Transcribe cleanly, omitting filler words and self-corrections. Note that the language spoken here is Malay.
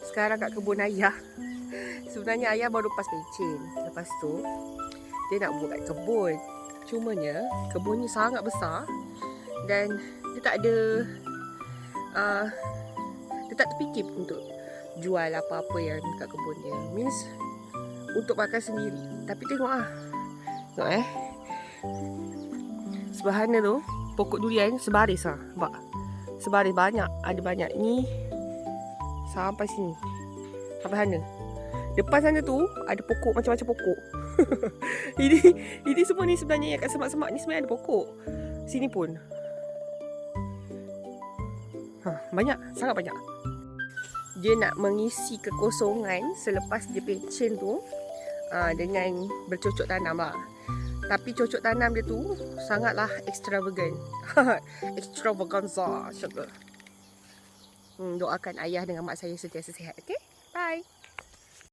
Sekarang kat kebun ayah. Sebenarnya ayah baru lepas pencen. Lepas tu dia nak buat kat kebun. Cumanya kebunnya sangat besar dan dia tak ada dia tak terfikir untuk jual apa-apa yang kat kebun dia. Means untuk makan sendiri. Tapi tengok Tengok sebelahnya tu pokok durian sebaris nampak. Sebaris banyak, ada banyak ni sampai sini. Sampai sana. Depan sana tu ada pokok macam-macam pokok. ini semua ni sebenarnya yang kat semak-semak ni sebenarnya ada pokok. Sini pun. Banyak, sangat banyak. Dia nak mengisi kekosongan selepas dia pencen tu dengan bercocok tanam lah. Tapi cocok tanam dia tu sangatlah extravagant. Extravaganza. Doakan ayah dengan mak saya sentiasa sihat. Okay? Bye.